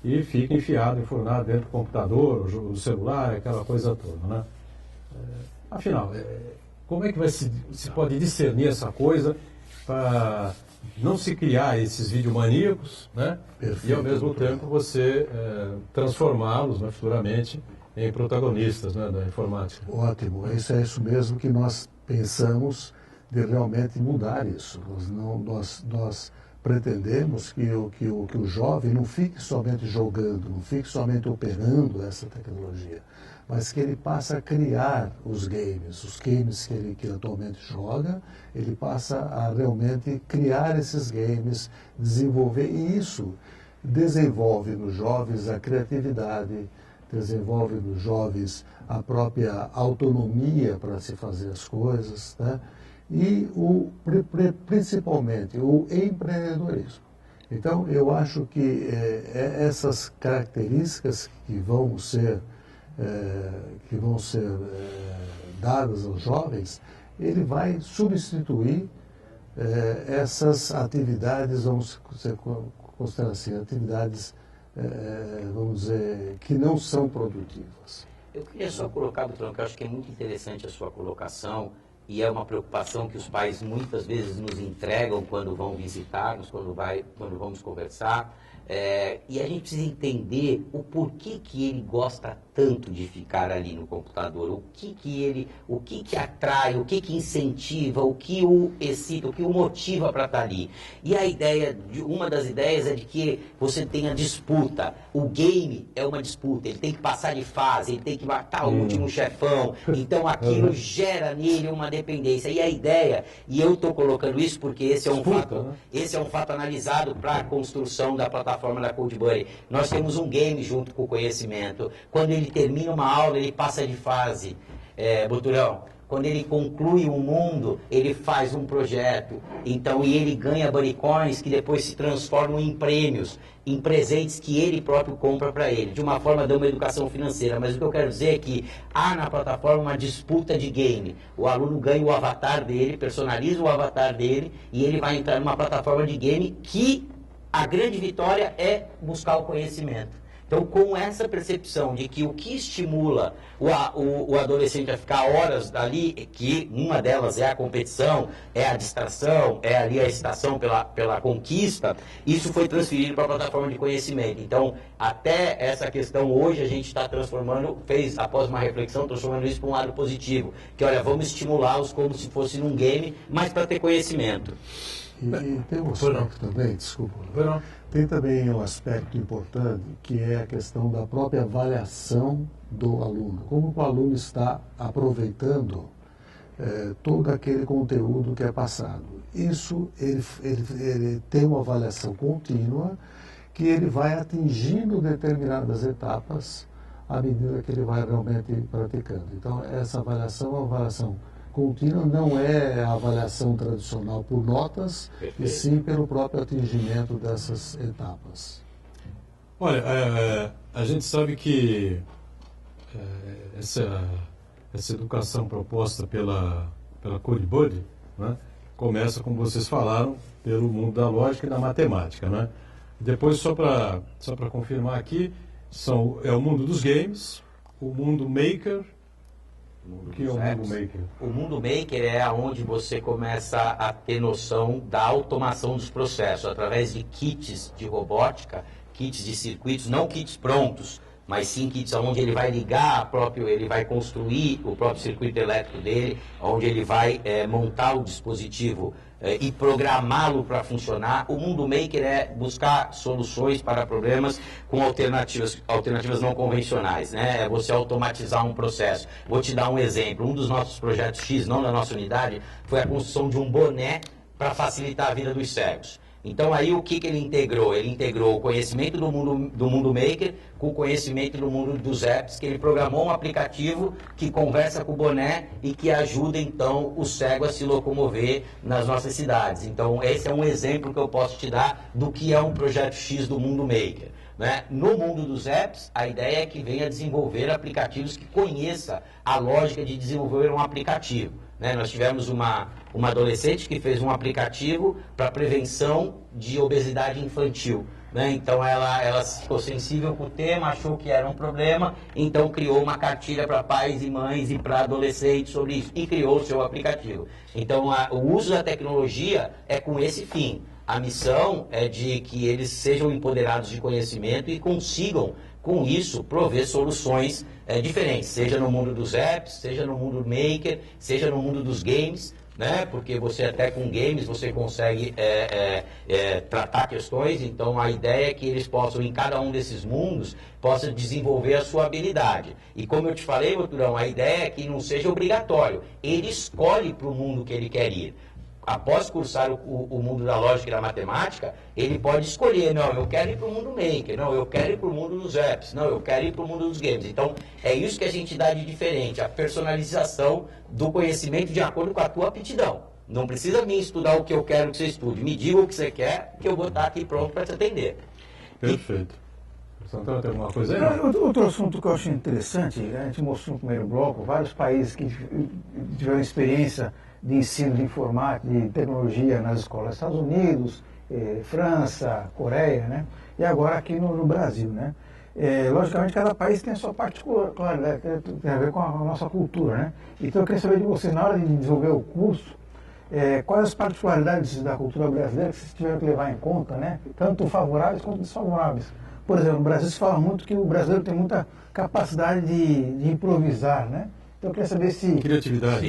e fica enfiado, enfurnado dentro do computador, do celular, aquela coisa toda, né? Afinal, como é que se pode discernir essa coisa para não se criar esses videomaníacos, né? Perfeito, e ao mesmo tempo você transformá-los, né, futuramente em protagonistas, né, da informática? Ótimo, é isso mesmo que nós pensamos de realmente mudar isso. Nós pretendemos que o jovem não fique somente jogando, não fique somente operando essa tecnologia, mas que ele passe a criar os games que ele atualmente joga, ele passa a realmente criar esses games, desenvolver, e isso desenvolve nos jovens a criatividade, desenvolve nos jovens a própria autonomia para se fazer as coisas, né? E principalmente o empreendedorismo. Então, eu acho que essas características que vão ser dadas aos jovens, ele vai substituir essas atividades, vamos considerar assim, atividades, vamos dizer, que não são produtivas. Eu queria só colocar, doutor, que eu acho que é muito interessante a sua colocação, e é uma preocupação que os pais muitas vezes nos entregam quando vão visitar-nos, quando vamos conversar. E a gente precisa entender o porquê que ele gosta tanto de ficar ali no computador, o que atrai, o que incentiva, o que o excita, o que o motiva para estar ali. E uma das ideias é de que você tenha disputa. O game é uma disputa, ele tem que passar de fase, ele tem que matar o último chefão, então aquilo gera nele uma dependência. E a ideia, e eu estou colocando isso porque esse é um fato analisado para a construção da plataforma da CodeBuddy. Nós temos um game junto com o conhecimento. Quando ele termina uma aula, ele passa de fase. Boturão, quando ele conclui um mundo, ele faz um projeto. Então, e ele ganha Buddy Coins que depois se transformam em prêmios, em presentes que ele próprio compra para ele. De uma forma, dá uma educação financeira. Mas o que eu quero dizer é que há na plataforma uma disputa de game. O aluno ganha o avatar dele, personaliza o avatar dele, e ele vai entrar numa plataforma de game que a grande vitória é buscar o conhecimento. Então, com essa percepção de que o que estimula o adolescente a ficar horas ali, que uma delas é a competição, é a distração, é ali a excitação pela conquista, isso foi transferido para a plataforma de conhecimento. Então, até essa questão hoje a gente está após uma reflexão, transformando isso para um lado positivo. Que, olha, vamos estimulá-los como se fosse num game, mas para ter conhecimento. E tem um aspecto também, desculpa, tem também um aspecto importante que é a questão da própria avaliação do aluno. Como o aluno está aproveitando todo aquele conteúdo que é passado. Isso, ele tem uma avaliação contínua que ele vai atingindo determinadas etapas à medida que ele vai realmente praticando. Então, essa avaliação é uma avaliação contínua, não é a avaliação tradicional por notas, e sim pelo próprio atingimento dessas etapas. Olha, a gente sabe que essa educação proposta pela CodeBuddy, né, começa, como vocês falaram, pelo mundo da lógica e da matemática, né? Depois, só para confirmar aqui, é o mundo dos games, o mundo maker. O que é o mundo maker? O mundo maker é onde você começa a ter noção da automação dos processos, através de kits de robótica, kits de circuitos, não kits prontos, mas sim kits onde ele vai ligar ele vai construir o próprio circuito elétrico dele, onde ele vai montar o dispositivo e programá-lo para funcionar. O mundo maker é buscar soluções para problemas com alternativas não convencionais, né? É você automatizar um processo. Vou te dar um exemplo. Um dos nossos projetos X, não da nossa unidade, foi a construção de um boné para facilitar a vida dos cegos. Então aí o que ele integrou? Ele integrou o conhecimento do mundo maker com o conhecimento do mundo dos apps, que ele programou um aplicativo que conversa com o boné e que ajuda então o cego a se locomover nas nossas cidades. Então esse é um exemplo que eu posso te dar do que é um projeto X do mundo maker. Né? No mundo dos apps, a ideia é que venha desenvolver aplicativos que conheça a lógica de desenvolver um aplicativo. Né? Nós tivemos uma adolescente que fez um aplicativo para prevenção de obesidade infantil. Né? Então ela ficou sensível com o tema, achou que era um problema, então criou uma cartilha para pais e mães e para adolescentes sobre isso e criou o seu aplicativo. Então o uso da tecnologia é com esse fim. A missão é de que eles sejam empoderados de conhecimento e consigam, com isso, prover soluções diferentes, seja no mundo dos apps, seja no mundo maker, seja no mundo dos games, né? Porque você até com games você consegue tratar questões, então a ideia é que eles possam, em cada um desses mundos, possam desenvolver a sua habilidade. E como eu te falei, Boturão, a ideia é que não seja obrigatório, ele escolhe para o mundo que ele quer ir. Após cursar o mundo da lógica e da matemática, ele pode escolher, não, eu quero ir para o mundo maker, não, eu quero ir para o mundo dos apps, não, eu quero ir para o mundo dos games. Então, é isso que a gente dá de diferente, a personalização do conhecimento de acordo com a tua aptidão. Não precisa me estudar o que eu quero que você estude, me diga o que você quer, que eu vou estar aqui pronto para te atender. Perfeito. Santana, tem alguma coisa aí? Outro assunto que eu acho interessante, a gente mostrou no primeiro bloco, vários países que tiveram experiência de ensino de informática, de tecnologia nas escolas, Estados Unidos, França, Coreia, né? E agora aqui no Brasil, né? Logicamente, cada país tem a sua particularidade, tem a ver com a nossa cultura, né? Então, eu queria saber de você, na hora de desenvolver o curso, quais as particularidades da cultura brasileira que vocês tiveram que levar em conta, né? Tanto favoráveis quanto desfavoráveis. Por exemplo, no Brasil se fala muito que o brasileiro tem muita capacidade de improvisar, né? Então eu queria saber se... Criatividade.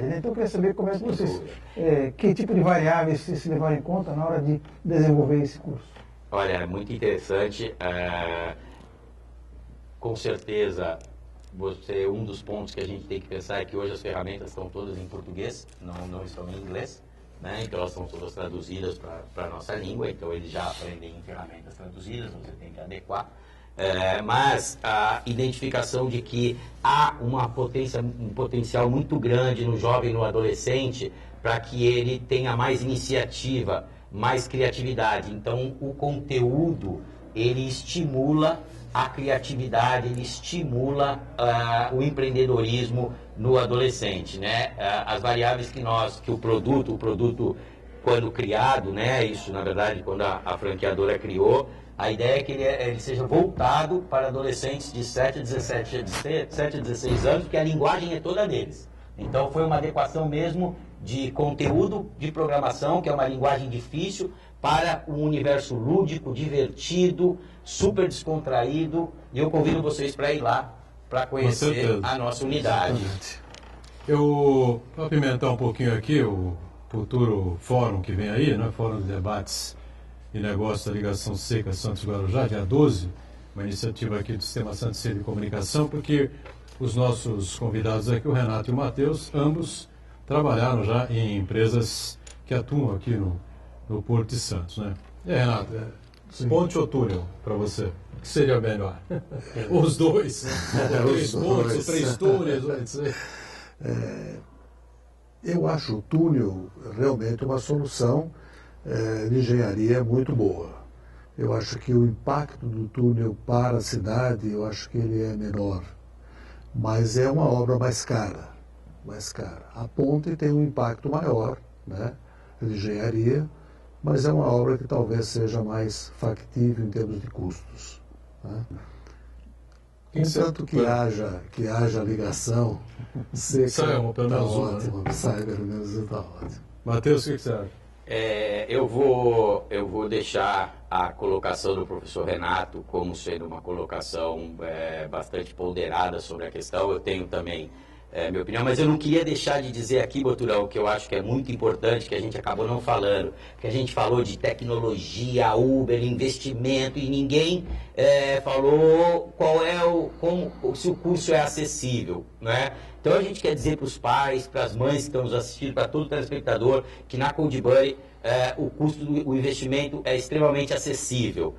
Né? Então eu queria saber como é que vocês... que tipo de variáveis vocês se levaram em conta na hora de desenvolver esse curso? Olha, é muito interessante. Com certeza, um dos pontos que a gente tem que pensar é que hoje as ferramentas estão todas em português, não estão em inglês. Né? Então elas são todas traduzidas para a nossa língua, então eles já aprendem em ferramentas traduzidas, você tem que adequar. Mas a identificação de que há um potencial muito grande no jovem e no adolescente para que ele tenha mais iniciativa, mais criatividade. Então o conteúdo, ele estimula a criatividade, ele estimula o empreendedorismo no adolescente, né? As variáveis que o produto quando criado, né? Isso na verdade quando a franqueadora criou, a ideia é que ele seja voltado para adolescentes de 7 a 16 anos, porque a linguagem é toda deles. Então foi uma adequação mesmo de conteúdo de programação, que é uma linguagem difícil, para um universo lúdico, divertido, super descontraído, e eu convido vocês para ir lá, para conhecer a nossa unidade. Eu vou apimentar um pouquinho aqui o futuro fórum que vem aí, né? Fórum de Debates e Negócios da Ligação Seca Santos Guarujá, dia 12, uma iniciativa aqui do Sistema Santos de Comunicação, porque os nossos convidados aqui, o Renato e o Matheus, ambos trabalharam já em empresas que atuam aqui no Porto de Santos, né? E aí, Renato, ponte ou túnel para você? O que seria melhor? Os dois? Três pontes, 3 túneis? Eu acho o túnel realmente uma solução de engenharia muito boa. Eu acho que o impacto do túnel para a cidade, eu acho que ele é menor. Mas é uma obra mais cara. A ponte tem um impacto maior, né, de engenharia, mas é uma obra que talvez seja mais factível em termos de custos. Né? Contanto que haja ligação, seca, está ótimo, sai pelo menos está ótimo. Matheus, o que você acha? Eu vou deixar a colocação do professor Renato como sendo uma colocação bastante ponderada sobre a questão. Eu tenho também minha opinião, mas eu não queria deixar de dizer aqui, Boturão, que eu acho que é muito importante, que a gente acabou não falando, que a gente falou de tecnologia, Uber, investimento, e ninguém falou se o curso é acessível, né? Então a gente quer dizer para os pais, para as mães que estão nos assistindo, para todo telespectador, que na Cold Buddy o custo do investimento é extremamente acessível.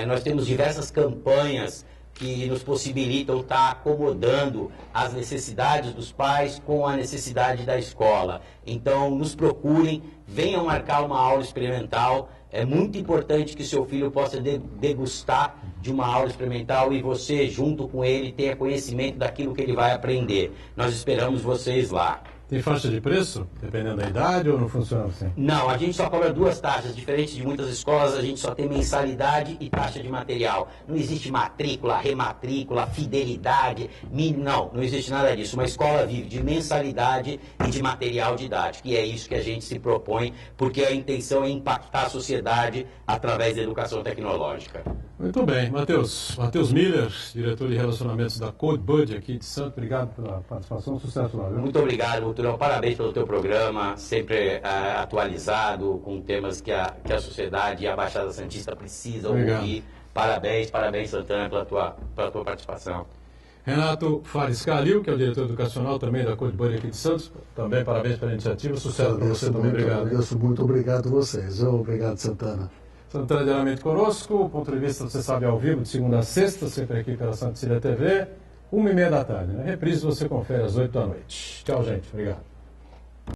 Nós temos diversas campanhas que nos possibilitam estar acomodando as necessidades dos pais com a necessidade da escola. Então, nos procurem, venham marcar uma aula experimental. É muito importante que seu filho possa degustar de uma aula experimental e você, junto com ele, tenha conhecimento daquilo que ele vai aprender. Nós esperamos vocês lá. Tem faixa de preço, dependendo da idade, ou não funciona assim? Não, a gente só cobra 2 taxas, diferente de muitas escolas, a gente só tem mensalidade e taxa de material. Não existe matrícula, rematrícula, fidelidade, não existe nada disso. Uma escola vive de mensalidade e de material didático, e é isso que a gente se propõe, porque a intenção é impactar a sociedade através da educação tecnológica. Muito bem, Matheus Miller, diretor de relacionamentos da Cold Buddy aqui de Santos, obrigado pela participação, sucesso lá, viu? Muito obrigado, Boturão, parabéns pelo teu programa, sempre atualizado, com temas que a sociedade e a Baixada Santista precisam ouvir. Parabéns, Santana, pela tua participação. Renato Fares Calil, que é o diretor educacional também da Cold Buddy aqui de Santos, também parabéns pela iniciativa, sucesso para você também, obrigado. Agradeço muito, obrigado a vocês. Obrigado, Santana. Santana diariamente conosco, o ponto de vista, você sabe, ao vivo, de segunda a sexta, sempre aqui pela Santa Cecília TV, 1h30 da tarde. Reprise você confere às 8 da noite. Tchau, gente. Obrigado.